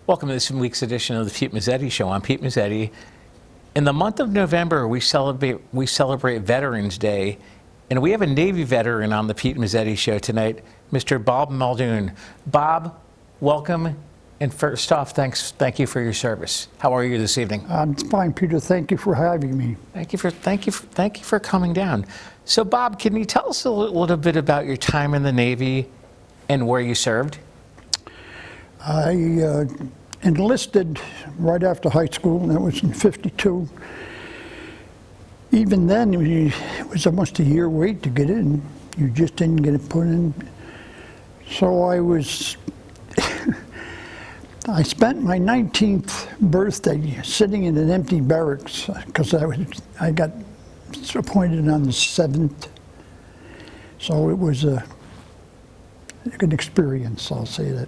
Welcome to this week's edition of the Pete Mezzetti Show. I'm Pete Mezzetti. In the month of November, we celebrate Veterans Day, and we have a Navy veteran on the Pete Mezzetti Show tonight, Mr. Bob Muldoon. Bob, welcome, and first off, thank you for your service. How are you this evening? I'm fine, Peter. Thank you for having me. Thank you for coming down. So, Bob, can you tell us a little bit about your time in the Navy and where you served? I enlisted right after high school, and that was in '52. Even then, it was almost a year wait to get in. You just didn't get it put in. So I spent my 19th birthday sitting in an empty barracks because I got appointed on the 7th. So it was a good experience, I'll say that.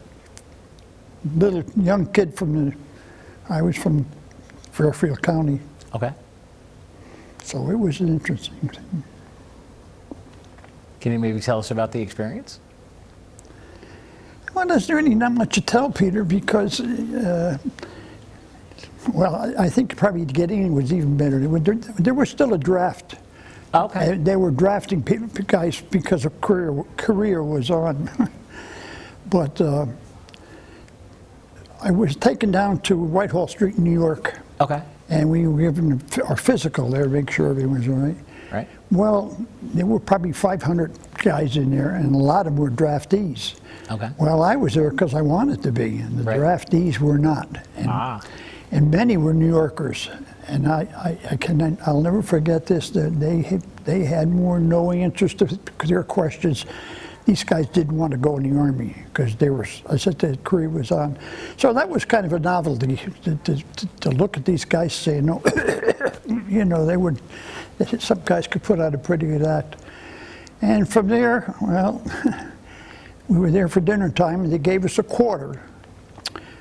Little young kid I was from Fairfield County. Okay. So it was an interesting thing. Can you maybe tell us about the experience? Well, there's really not much to tell, Peter, because, well, I think probably getting in was even better. There was still a draft. Okay. They were drafting guys because a career was on. But I was taken down to Whitehall Street in New York. Okay. And we were given our physical there to make sure everything was all right. Right. Well, there were probably 500 guys in there, and a lot of them were draftees. Okay. Well, I was there because I wanted to be, and the draftees were not. And many were New Yorkers. And I'll never forget this, that they had more no interest because their questions. These guys didn't want to go in the Army because I said the career was on. So that was kind of a novelty to look at these guys saying, no, you know, some guys could put out a pretty good act. And from there, well, we were there for dinner time, and they gave us a quarter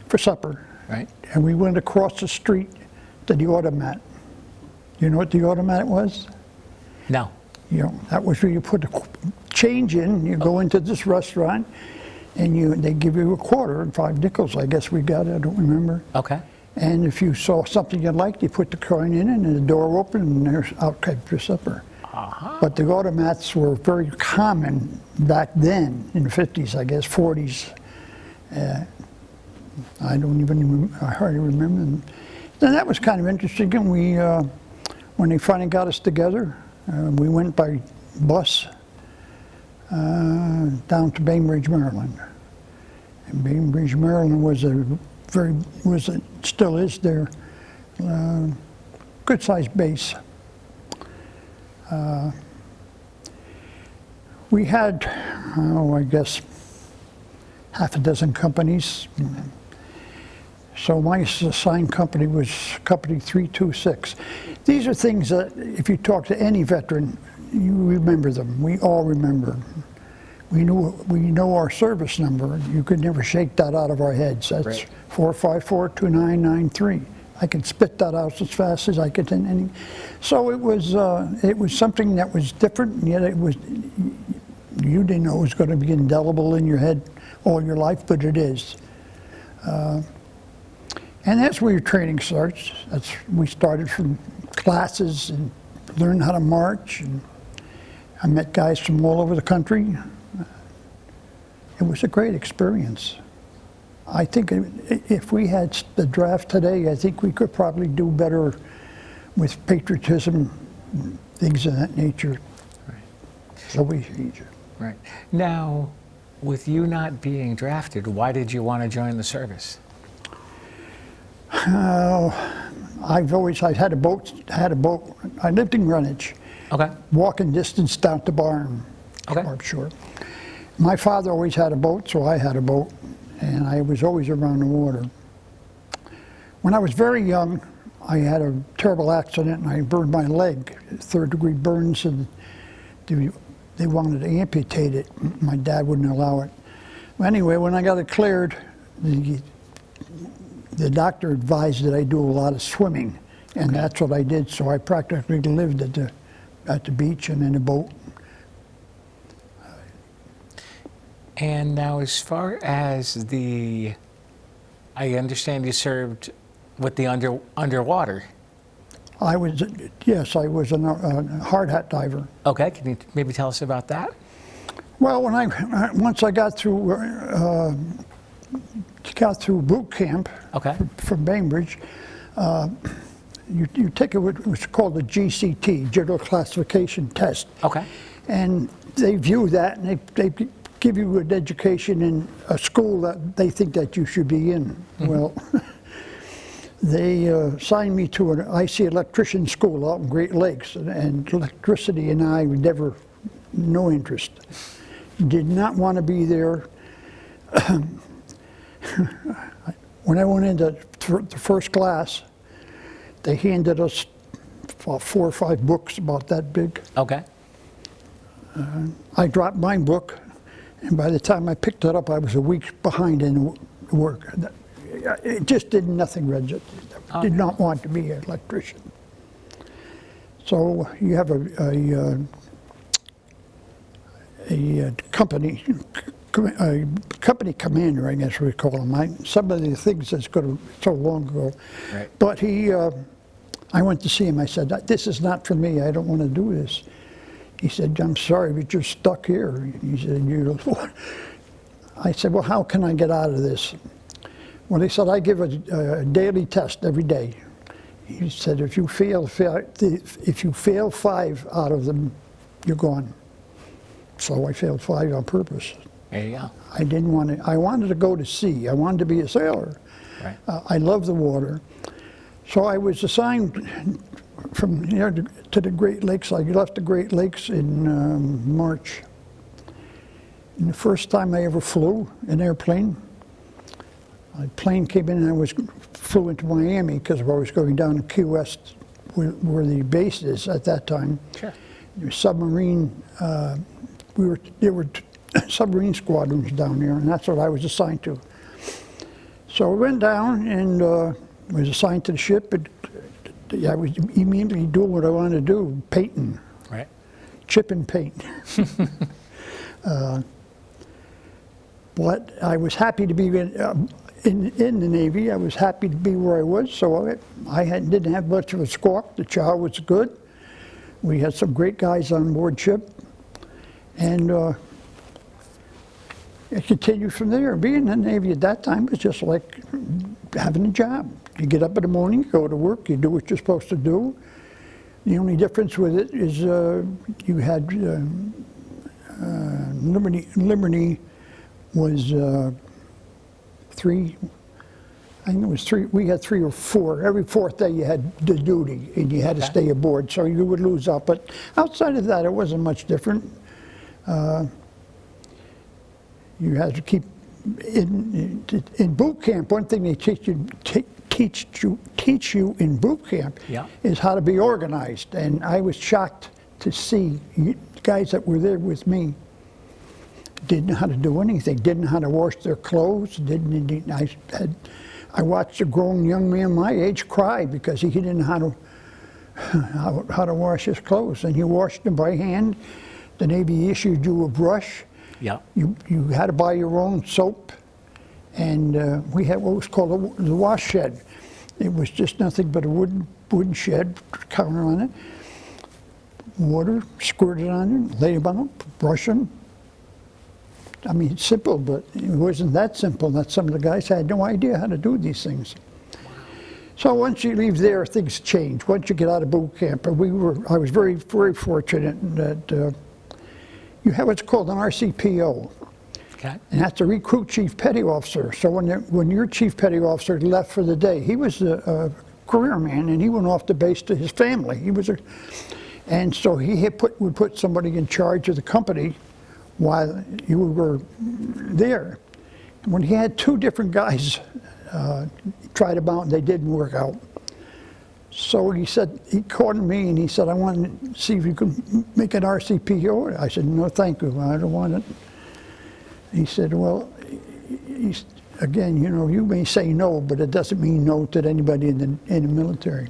for supper. Right. And we went across the street to the automat. You know what the automat was? No. You know, that was where you put the change in. You go into this restaurant, and they give you a quarter and 5 nickels. I guess we got it. I don't remember. Okay. And if you saw something you liked, you put the coin in, and the door opened, and there's out came your supper. But the automats were very common back then in the 50s, I guess, 40s. I hardly remember them. Then that was kind of interesting. And when they finally got us together, we went by bus down to Bainbridge, Maryland. And Bainbridge, Maryland still is their good-sized base. We had, I guess, half a dozen companies. So my assigned company was Company 326. These are things that if you talk to any veteran, you remember them. We all remember. We know our service number. You could never shake that out of our heads. That's 454-2993. I can spit that out as fast as I could. So it was something that was different, and yet you didn't know it was going to be indelible in your head all your life, but it is. And that's where your training starts. We started from classes and learned how to march. And I met guys from all over the country. It was a great experience. I think if we had the draft today, I think we could probably do better with patriotism, things of that nature. Right. So Right. Now, with you not being drafted, why did you want to join the service? I had a boat. I lived in Greenwich. Okay. Walking distance down to Barn. Okay. Shore. My father always had a boat, so I had a boat, and I was always around the water. When I was very young, I had a terrible accident, and I burned my leg, 3rd-degree burns, and they wanted to amputate it. My dad wouldn't allow it. Anyway, when I got it cleared, the doctor advised that I do a lot of swimming, and that's what I did. So I practically lived at the beach and in a boat. And now, as far as the I understand you served with the underwater. Yes, I was a hard hat diver. Okay, can you maybe tell us about that? Well, once I got through boot camp from Bainbridge, you take what's called the GCT, General Classification Test. Okay. And they view that, and they give you an education in a school that they think that you should be in. Mm-hmm. Well, they signed me to an IC electrician school out in Great Lakes, and electricity and I would never, no interest. Did not want to be there. When I went into the first class, they handed us 4 or 5 books about that big. Okay. I dropped my book, and by the time I picked it up, I was a week behind in the work. It just did nothing, Reggie. I did not want to be an electrician. So you have a company commander, I guess we call him. Some of the things that's so long ago. Right. But I went to see him. I said, "This is not for me. I don't want to do this." He said, "I'm sorry, but you're stuck here." He said, I said, "Well, how can I get out of this?" Well, he said, "I give a daily test every day." He said, if you fail 5 out of them, you're gone. So I failed 5 on purpose. There you go. I didn't want to. I wanted to go to sea. I wanted to be a sailor. Right. I love the water. So I was assigned from here to the Great Lakes. I left the Great Lakes in March. And the first time I ever flew an airplane, a plane came in and flew into Miami because I was going down to Key West, where the base is at that time. Sure. Submarine. There were submarine squadrons down there, and that's what I was assigned to. So I went down and was assigned to the ship. I was immediately doing what I wanted to do, painting. Right. Chip and paint. But I was happy to be in the Navy. I was happy to be where I was, so I didn't have much of a squawk. The chow was good. We had some great guys on board ship. And it continued from there. Being in the Navy at that time was just like having a job. You get up in the morning, you go to work, you do what you're supposed to do. The only difference with it is you had Liberty was 3, I think it was 3, we had 3 or 4. Every 4th day you had the duty and you had to stay aboard, so you would lose out. But outside of that, it wasn't much different. You had to keep in boot camp. One thing they teach you in boot camp is how to be organized. And I was shocked to see guys that were there with me didn't know how to do anything. Didn't know how to wash their clothes. I watched a grown young man my age cry because he didn't know how to wash his clothes, and he washed them by hand. The Navy issued you a brush. Yeah. You had to buy your own soap, and we had what was called the wash shed. It was just nothing but a wooden shed, counter on it. Water, squirt it on them, lay them on them, brush them. I mean, it's simple, but it wasn't that simple. That some of the guys had no idea how to do these things. So once you leave there, things change. Once you get out of boot camp, I was very, very fortunate that you have what's called an RCPO. Okay. And that's a recruit chief petty officer. So when your chief petty officer left for the day, he was a career man, and he went off the base to his family. And so he would put somebody in charge of the company while you were there. When he had 2 different guys tried them out, and they didn't work out. So he called me and he said, "I want to see if you can make an RCPO." I said, "No, thank you, I don't want it." He said, "Well, again, you may say no, but it doesn't mean no to anybody in the military."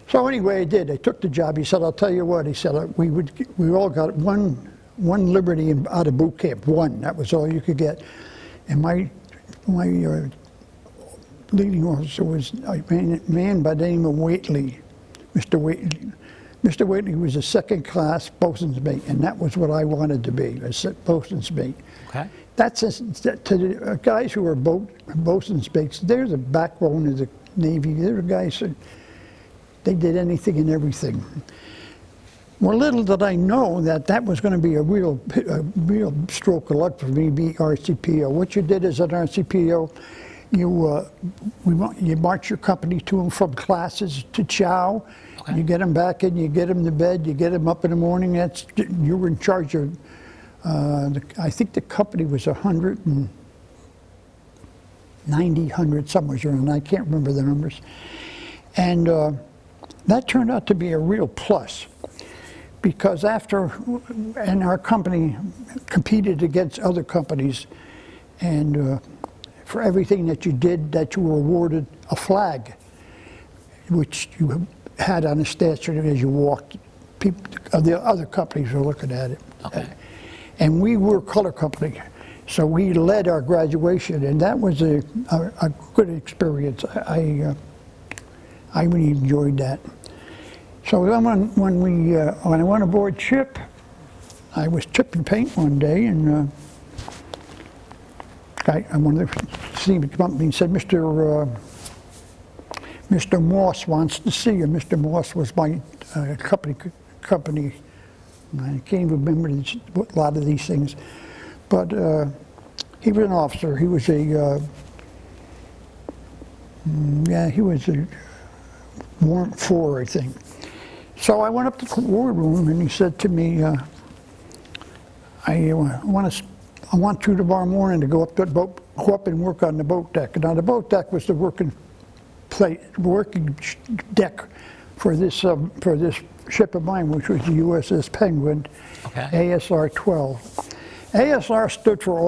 So anyway, I did. I took the job. He said, "I'll tell you what." He said, "We all got one Liberty out of boot camp. One. That was all you could get." And my leading officer was a man by the name of Waitley, Mr. Waitley. Mr. Waitley was a second class bosun's mate, and that was what I wanted to be, a bosun's mate. Okay. That's to the guys who are bosun's mates, they're the backbone of the Navy. They're the guys that they did anything and everything. Well, little did I know that was going to be a real stroke of luck for me, be RCPO. What you did as an RCPO, you march your company to and from classes to chow. Okay. You get them back in, you get them to bed, you get them up in the morning. You were in charge of, I think the company was 190, 100, somewhere around. I can't remember the numbers. And that turned out to be a real plus. Because and our company competed against other companies, and for everything that you did, that you were awarded a flag, which you had on the statue as you walked. People of the other companies were looking at it. Okay. And we were a color company, so we led our graduation, and that was a good experience. I really enjoyed that. So then when I went aboard ship, I was chipping paint one day, and one of the steam company said, Mr. Moss wants to see you. Mr. Moss was my company. I can't even remember a lot of these things, but he was an officer. He was he was a warrant 4, I think. So I went up to the wardroom, and he said to me, I want you tomorrow morning to go up to the boat, go up and work on the boat deck. Now the boat deck was the working deck for this ship of mine, which was the USS Penguin, okay. ASR 12. ASR stood for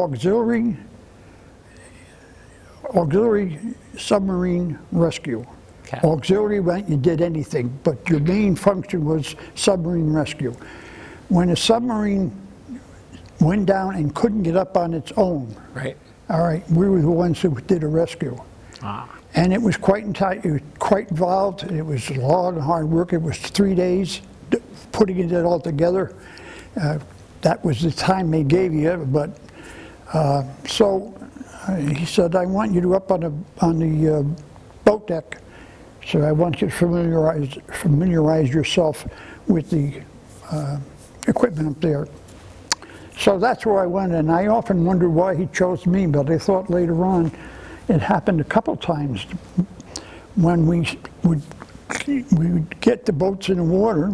Auxiliary Submarine Rescue. Okay. Auxiliary meant you did anything, but your main function was submarine rescue. When a submarine went down and couldn't get up on its own, right? All right, we were the ones who did a rescue. And it was quite involved. It was long, hard work. It was 3 days putting it all together. That was the time they gave you. But so he said, I want you to up on the boat deck. So I want you to familiarize yourself with the equipment up there. So that's where I went, and I often wondered why he chose me, but I thought later on it happened a couple times when we would get the boats in the water.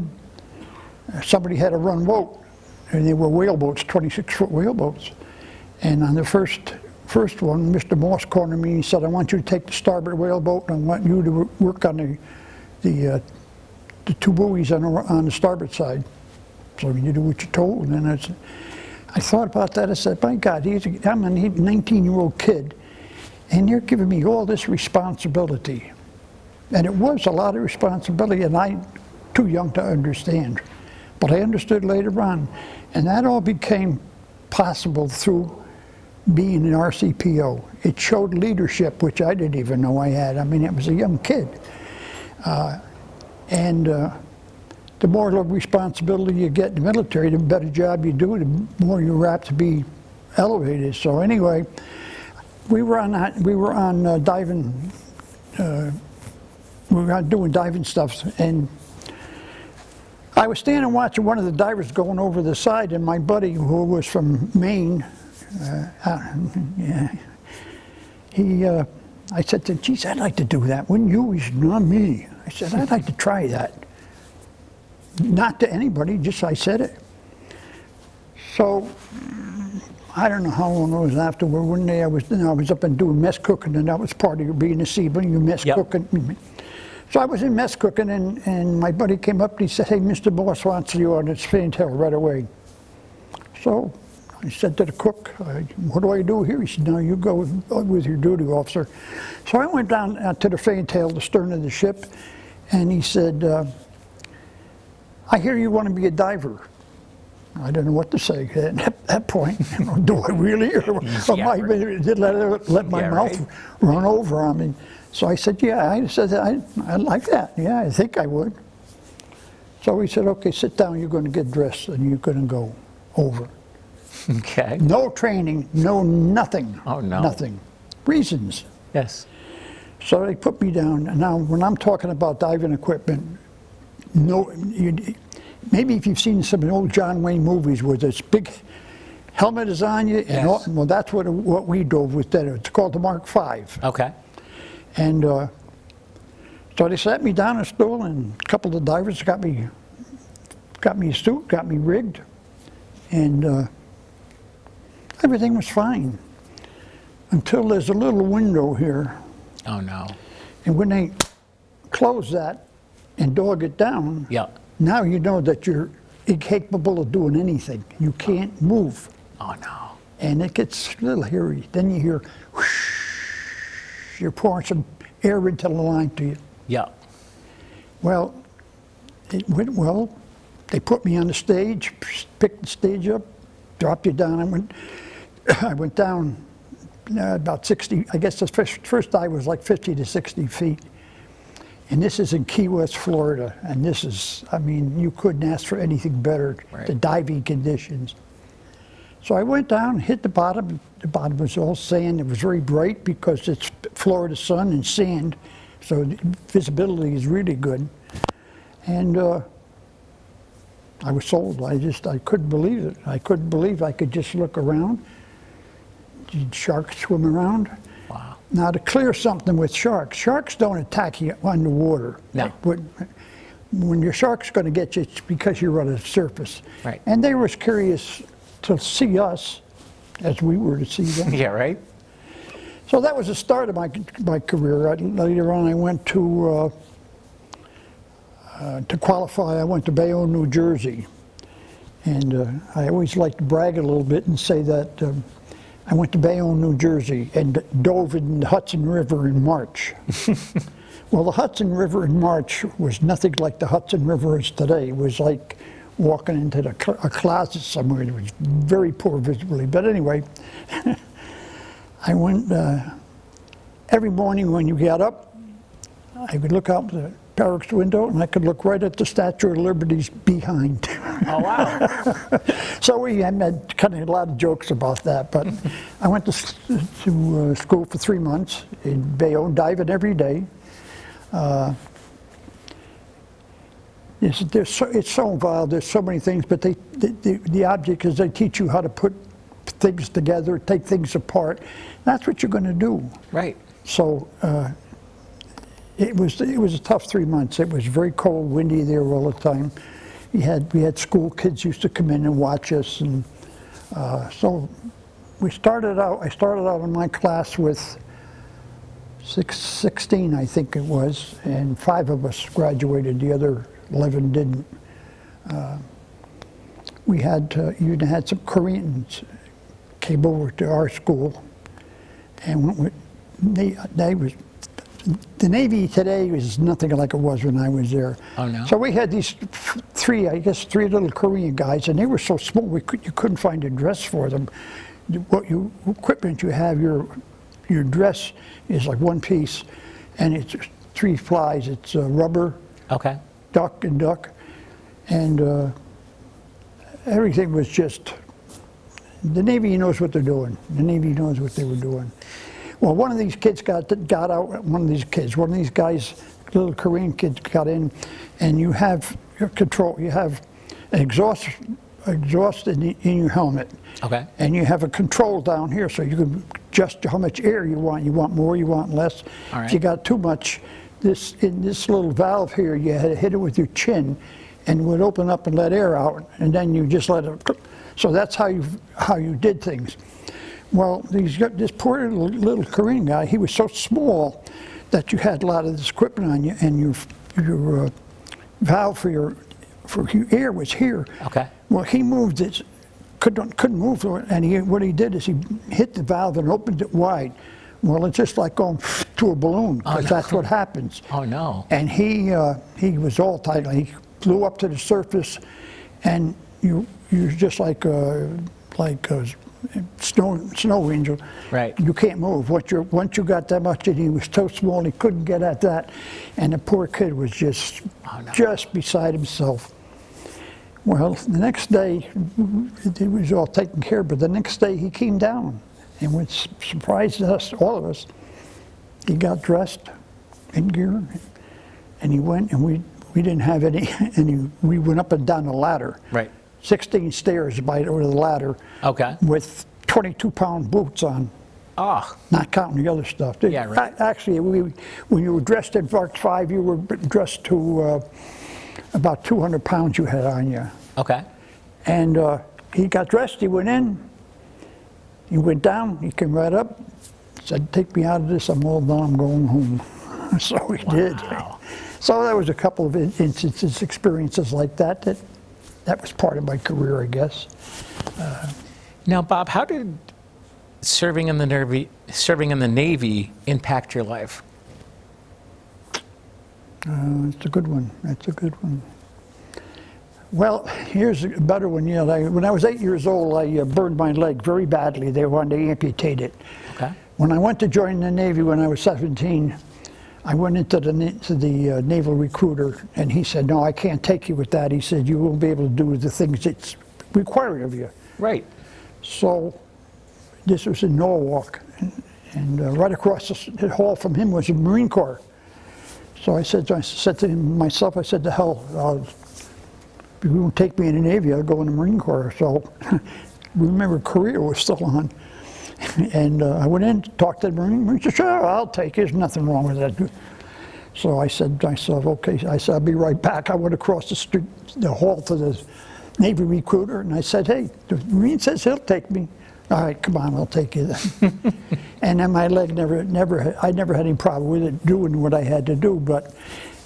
Somebody had a run boat, and they were whale boats, 26-foot whale boats. And on the first one, Mr. Moss cornered me. He said, I want you to take the starboard whale boat, and I want you to work on the 2 buoys on the starboard side. So you do what you're told. And then I thought about that. I said, my God, I'm a 19-year-old kid, and they're giving me all this responsibility. And it was a lot of responsibility, and I'm too young to understand. But I understood later on. And that all became possible through being an RCPO. It showed leadership, which I didn't even know I had. I mean, it was a young kid. The more responsibility you get in the military, the better job you do, the more you're apt to be elevated. So anyway, we were on diving. We were doing diving stuff, and I was standing watching one of the divers going over the side, and my buddy, who was from Maine, I said to him, geez, I'd like to do that. Wouldn't you? He said, not me. I said, I'd like to try that. Not to anybody, just I said it. So, I don't know how long it was afterward. One day I was up and doing mess cooking, and that was part of being a seaman, you mess cooking. So I was in mess cooking, and my buddy came up and he said, hey, Mr. Boss wants you on his fantail right away. So I said to the cook, what do I do here? He said, no, you go with your duty officer. So I went down to the fantail, the stern of the ship, and he said, I hear you want to be a diver. I didn't know what to say at that point. Do I really? Or am I let my mouth run over on me? So I said, yeah, I'd like that. Yeah, I think I would. So he said, okay, sit down, you're going to get dressed and you're going to go over. Okay. No training, no nothing. Oh, no. Nothing. Reasons. Yes. So they put me down. And now, when I'm talking about diving equipment, maybe if you've seen some old John Wayne movies where this big helmet is on you, and Yes. well, that's what we drove with that. It's called the Mark V. Okay. And so they sat me down in a stool, and a couple of divers got me a suit, got me rigged, and everything was fine until there's a little window here. Oh, no. And when they close that and dog it down, Yeah. now you know that you're incapable of doing anything. You can't move. Oh, no. And it gets a little hairy. Then you hear whoosh, you're pouring some air into the line to you. Yeah. Well, it went well. They put me on the stage, picked the stage up, dropped you down. I went down about 60, I guess the first dive was like 50 to 60 feet. And this is in Key West, Florida. And this is, I mean, you couldn't ask for anything better, Right. the diving conditions. So I went down, hit the bottom. The bottom was all sand. It was very bright because it's Florida sun and sand. So the visibility is really good. And I was sold. I couldn't believe it. I couldn't believe I could just look around. Sharks swim around. Wow. Now, to clear something with sharks don't attack you underwater. No. When your shark's going to get you, it's because you're on the surface. Right. And they were curious to see us as we were to see them. Yeah, right? So that was the start of my career. Later on, I went to qualify. I went to Bayonne, New Jersey. And I always like to brag a little bit and say that I went to Bayonne, New Jersey, and dove in the Hudson River in March. Well, the Hudson River in March was nothing like the Hudson River is today. It was like walking into a closet somewhere. It was very poor visibly. But anyway, I went every morning when you got up, I would look out the barracks window and I could look right at the Statue of Liberty's behind. Oh, wow. So we had kind of a lot of jokes about that. But I went to school for 3 months in Bayonne, diving every day. It's so involved. There's so many things, but the object is they teach you how to put things together, take things apart. That's what you're going to do. Right. So it was a tough 3 months. It was very cold, windy there all the time. We had school kids used to come in and watch us, and so I started out in my class with 16, I think it was, and 5 of us graduated. The other 11 didn't. We even had some Koreans came over to our school, and the Navy today is nothing like it was when I was there. Oh, no? So we had these three little Korean guys, and they were so small you couldn't find a dress for them. Equipment you have, your dress is like one piece, and it's 3 plies. It's rubber, Okay. duck, and everything was just. The Navy knows what they're doing. The Navy knows what they were doing. Well, one of these kids got out. One of these guys, little Korean kids, got in, and you have your control. You have an exhaust in your helmet. Okay. And you have a control down here, so you can adjust how much air you want. You want more, you want less. All right. If you got too much, in this little valve here, you had to hit it with your chin, and it would open up and let air out, and then you just let it. So that's how you did things. Well, this poor little Korean guy, he was so small that you had a lot of this equipment on you, and your valve for your air was here. Okay. Well, he moved it, couldn't move it, and what he did is he hit the valve and opened it wide. Well, it's just like going to a balloon, because that's what happens. Oh, no. And he was all tight. He flew up to the surface, and you're just like a snow angel. Right. You can't move. Once you got that much, and he was so small he couldn't get at that, and the poor kid was just beside himself. Well, the next day, it was all taken care of, but the next day he came down, and what surprised us, all of us, he got dressed in gear, and he went, and we didn't have any, we went up and down the ladder. Right. 16 stairs by the ladder. Okay. With 22-pound boots on. Oh. Not counting the other stuff. Yeah, right. Actually, when you were dressed in Mark 5, you were dressed to about 200 pounds you had on you. Okay. And he got dressed, he went in, he went down, he came right up, said, "Take me out of this, I'm all done, I'm going home." So he did. So there was a couple of instances, experiences like that was part of my career, I guess. Now, Bob, how did serving in the Navy impact your life? That's a good one. That's a good one. Well, here's a better one. You know, when I was 8 years old, I burned my leg very badly. They wanted to amputate it. Okay. When I went to join the Navy when I was 17, I went into the naval recruiter, and he said, "No, I can't take you with that." He said, "You won't be able to do the things that's required of you." Right. So this was in Norwalk, and right across the hall from him was the Marine Corps. So I said to myself, I said, "To hell, if you won't take me in the Navy, I'll go in the Marine Corps." So remember, Korea was still on. And I went in, talked to the Marine. He said, "Sure, I'll take it. There's nothing wrong with that." So I said to myself, "Okay." I said, "I'll be right back." I went across the street, the hall to the Navy recruiter, and I said, "Hey, the Marine says he'll take me." "All right, come on, I'll take you then." And then my leg I never had any problem with it doing what I had to do, but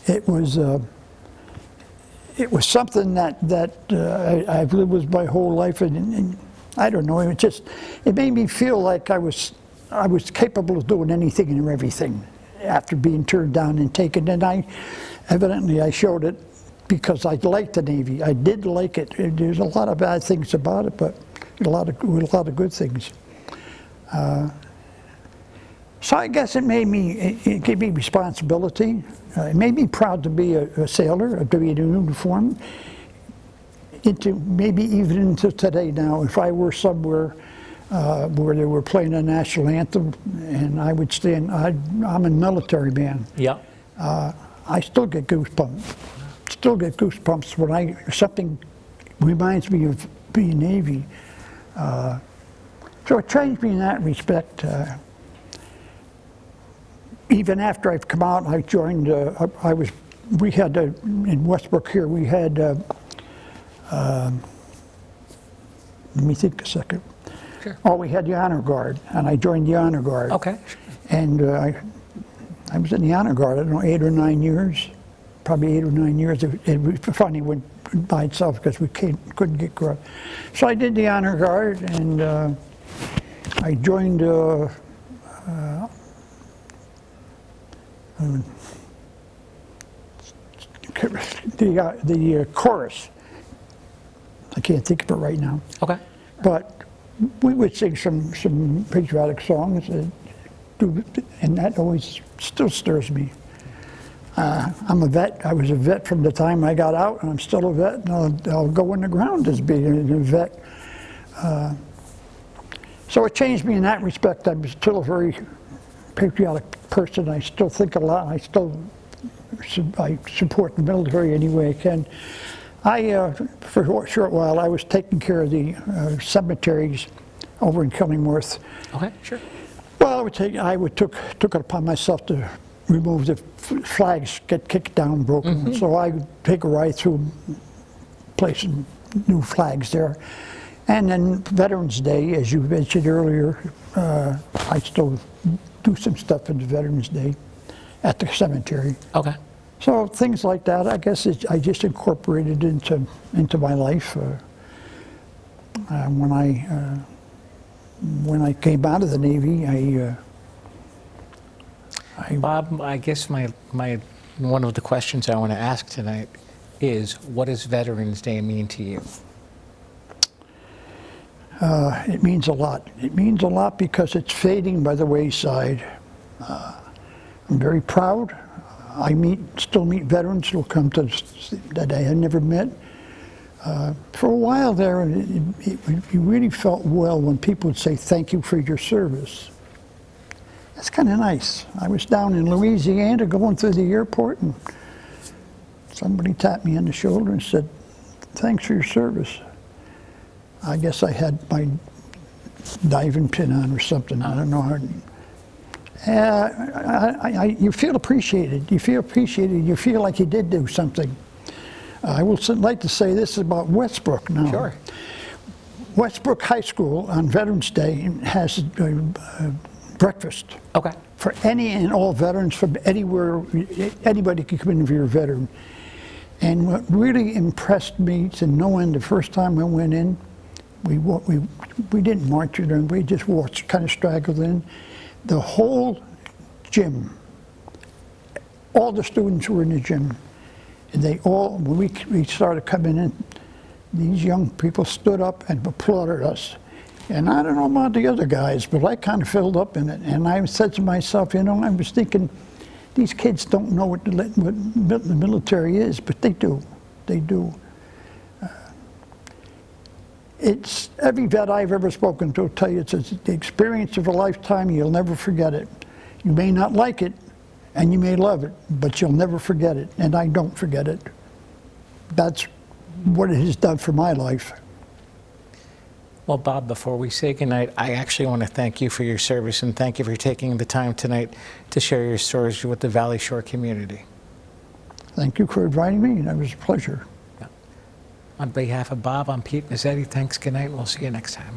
it was something that I've lived with my whole life, and I don't know. It made me feel like I was capable of doing anything and everything after being turned down and taken. And I showed it because I liked the Navy. I did like it. There's a lot of bad things about it, but a lot of good things. So I guess it gave me responsibility. It made me proud to be a sailor, to be in a uniform. Maybe even into today now, if I were somewhere where they were playing a national anthem and I would stand, I'm a military man. Yeah. I still get goosebumps. Still get goosebumps when something reminds me of being Navy. So it changed me in that respect. Even after I've come out, I joined. We had in Westbrook here. We had. Let me think a second. Sure. Oh, we had the Honor Guard, and I joined the Honor Guard. Okay. And I was in the Honor Guard, I don't know, 8 or 9 years, probably 8 or 9 years. It finally went by itself because we couldn't get growth. So I did the Honor Guard, and I joined the chorus. I can't think of it right now. Okay. But we would sing some patriotic songs, and that always still stirs me. I'm a vet. I was a vet from the time I got out, and I'm still a vet, and I'll go in the ground as being a vet. So it changed me in that respect. I'm still a very patriotic person. I still think a lot. I support the military any way I can. For a short while, I was taking care of the cemeteries over in Cullingworth. Okay, sure. Well, took it upon myself to remove the flags, get kicked down, broken. Mm-hmm. So I would take a ride through placing new flags there. And then Veterans Day, as you mentioned earlier, I still do some stuff in the Veterans Day at the cemetery. Okay. So things like that, I guess I just incorporated into my life. When I came out of the Navy, Bob, I guess my one of the questions I want to ask tonight is, what does Veterans Day mean to you? It means a lot. It means a lot because it's fading by the wayside. I'm very proud. I still meet veterans who will come to that I had never met. For a while there, you really felt well when people would say thank you for your service. That's kind of nice. I was down in Louisiana going through the airport, and somebody tapped me on the shoulder and said, thanks for your service. I guess I had my diving pin on or something. I don't know how. You feel appreciated. You feel appreciated. You feel like you did do something. I would like to say this about Westbrook now. Sure. Westbrook High School on Veterans Day has breakfast. Okay. For any and all veterans from anywhere. Anybody can come in if you're a veteran. And what really impressed me to no end the first time I went in, we didn't march it in, we just walked, kind of straggled in. The whole gym, all the students were in the gym. And they all, when we started coming in, these young people stood up and applauded us. And I don't know about the other guys, but I kind of filled up in it. And I said to myself, you know, I was thinking, these kids don't know what the military is, but they do. They do. It's every vet I've ever spoken to will tell you it's the experience of a lifetime. You'll never forget it. You may not like it, and you may love it, but you'll never forget it, and I don't forget it. That's what it has done for my life. Well, Bob, before we say goodnight, I actually want to thank you for your service and thank you for taking the time tonight to share your stories with the Valley Shore community. Thank you for inviting me. It was a pleasure. On behalf of Bob, I'm Pete Mezzetti. Thanks, good night, and we'll see you next time.